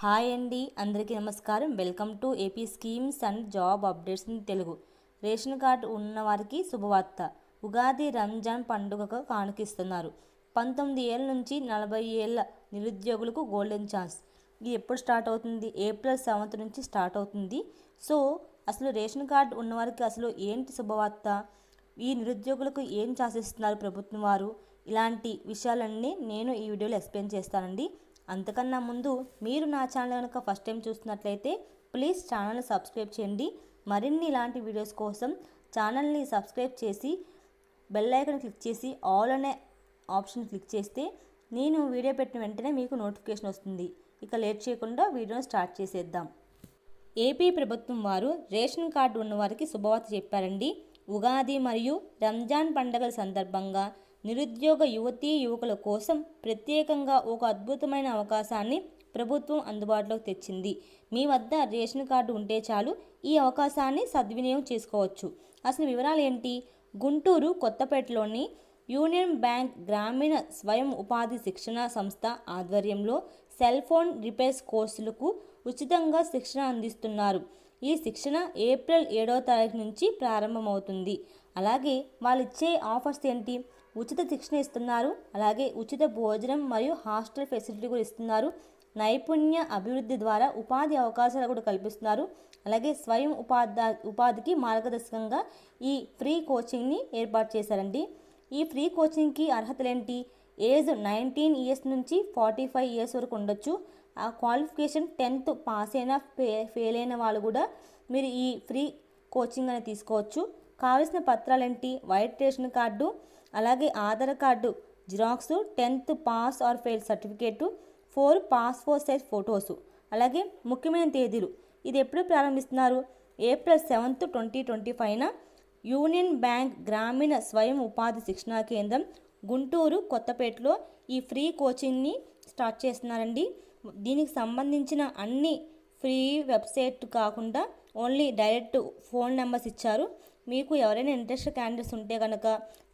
Hi అండి, అందరికీ నమస్కారం. Welcome to AP schemes and job updates in Telugu. Ration card ఉన్నవారికి శుభవార్త. ఉగాది, రంజాన్ పండుగకు కానుకిస్తున్నారు. 19 ఏళ్ళ నుంచి 40 ఏళ్ళ నిరుద్యోగులకు గోల్డెన్ ఛాన్స్. ఇది ఎప్పుడు స్టార్ట్ అవుతుంది? ఏప్రిల్ 7 నుంచి స్టార్ట్ అవుతుంది. సో అసలు రేషన్ కార్డు ఉన్నవారికి అసలు ఏంటి శుభవార్త? ఈ నిరుద్యోగులకు ఏం ఛాన్స్ ఇస్తున్నారు ప్రభుత్వం వారు? ఇలాంటి విషయాలన్నీ నేను ఈ వీడియోలో ఎక్స్ప్లెయిన్ చేస్తానండి. అంతకన్నా ముందు మీరు నా ఛానల్ కనుక ఫస్ట్ టైం చూస్తున్నట్లయితే ప్లీజ్ ఛానల్ని సబ్స్క్రైబ్ చేయండి. మరిన్ని ఇలాంటి వీడియోస్ కోసం ఛానల్ని సబ్స్క్రైబ్ చేసి బెల్ ఐకాన్ క్లిక్ చేసి ఆల్ అనే ఆప్షన్ క్లిక్ చేస్తే నేను వీడియో పెట్టిన వెంటనే మీకు నోటిఫికేషన్ వస్తుంది. ఇక లేట్ చేయకుండా వీడియోని స్టార్ట్ చేసేద్దాం. ఏపీ ప్రభుత్వం వారు రేషన్ కార్డు ఉన్నవారికి శుభవార్త చెప్పారండి. ఉగాది మరియు రంజాన్ పండుగల సందర్భంగా నిరుద్యోగ యువతీ యువకుల కోసం ప్రత్యేకంగా ఒక అద్భుతమైన అవకాశాన్ని ప్రభుత్వం అందుబాటులోకి తెచ్చింది. మీ వద్ద రేషన్ కార్డు ఉంటే చాలు ఈ అవకాశాన్ని సద్వినియోగం చేసుకోవచ్చు. అసలు వివరాలు ఏంటి? గుంటూరు కొత్తపేటలోని యూనియన్ బ్యాంక్ గ్రామీణ స్వయం ఉపాధి శిక్షణ సంస్థ ఆధ్వర్యంలో సెల్ ఫోన్ రిపేర్స్ కోర్సులకు ఉచితంగా శిక్షణ అందిస్తున్నారు. ఈ శిక్షణ ఏప్రిల్ 7వ తారీఖు నుంచి ప్రారంభమవుతుంది. అలాగే వాళ్ళు ఇచ్చే ఆఫర్స్ ఏంటి? ఉచిత శిక్షణ ఇస్తున్నారు, అలాగే ఉచిత భోజనం మరియు హాస్టల్ ఫెసిలిటీ కూడా ఇస్తున్నారు. నైపుణ్య అభివృద్ధి ద్వారా ఉపాధి అవకాశాలు కూడా కల్పిస్తున్నారు. అలాగే స్వయం ఉపాధికి మార్గదర్శకంగా ఈ ఫ్రీ కోచింగ్ని ఏర్పాటు చేశారండి. ఈ ఫ్రీ కోచింగ్కి అర్హతలు ఏంటి? ఏజ్ 19 ఇయర్స్ నుంచి 45 ఇయర్స్ వరకు ఉండొచ్చు. ఆ క్వాలిఫికేషన్ 10th పాస్ అయినా ఫెయిల్ అయిన వాళ్ళు కూడా మీరు ఈ ఫ్రీ కోచింగ్ అనేది తీసుకోవచ్చు. కావాల్సిన పత్రాలు ఏంటి? వైట్ రేషన్ కార్డు, అలాగే Aadhaar card xerox, 10th pass or fail certificate, 4 passport size photos, అలాగే ముఖ్యమైన తేదీలు. ఇది ఎప్పుడు ప్రారంభిస్తున్నారు? ఏప్రిల్ 7, 2025న యూనియన్ బ్యాంక్ గ్రామీణ స్వయం ఉపాధి శిక్షణా కేంద్రం గుంటూరు కొత్తపేటలో ఈ ఫ్రీ కోచింగ్ని స్టార్ట్ చేస్తున్నారండి. దీనికి సంబంధించిన అన్ని ఫ్రీ వెబ్సైట్ కాకుండా ఓన్లీ డైరెక్ట్ ఫోన్ నెంబర్స్ ఇచ్చారు. మీకు ఎవరైనా ఇంట్రెస్ట్ క్యాండిడేట్స్ ఉంటే కనుక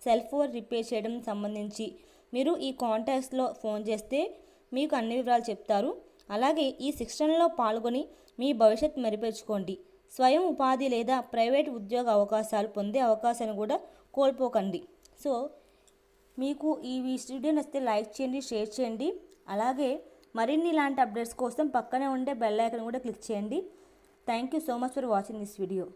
సెల్ ఫోన్ రిపేర్ చేయడం సంబంధించి మీరు ఈ కాంటాక్ట్స్లో ఫోన్ చేస్తే మీకు అన్ని వివరాలు చెప్తారు. అలాగే ఈ శిక్షణలో పాల్గొని మీ భవిష్యత్ మెరుగుపరుచుకోండి. స్వయం ఉపాధి లేదా ప్రైవేట్ ఉద్యోగ అవకాశాలు పొందే అవకాశాన్ని కూడా కోల్పోకండి. సో మీకు ఈ వీడియో నచ్చితే లైక్ చేయండి, షేర్ చేయండి. అలాగే మరిన్ని ఇలాంటి అప్డేట్స్ కోసం పక్కనే ఉండే బెల్ ఐకాన్ కూడా క్లిక్ చేయండి. Thank you so much for watching this video.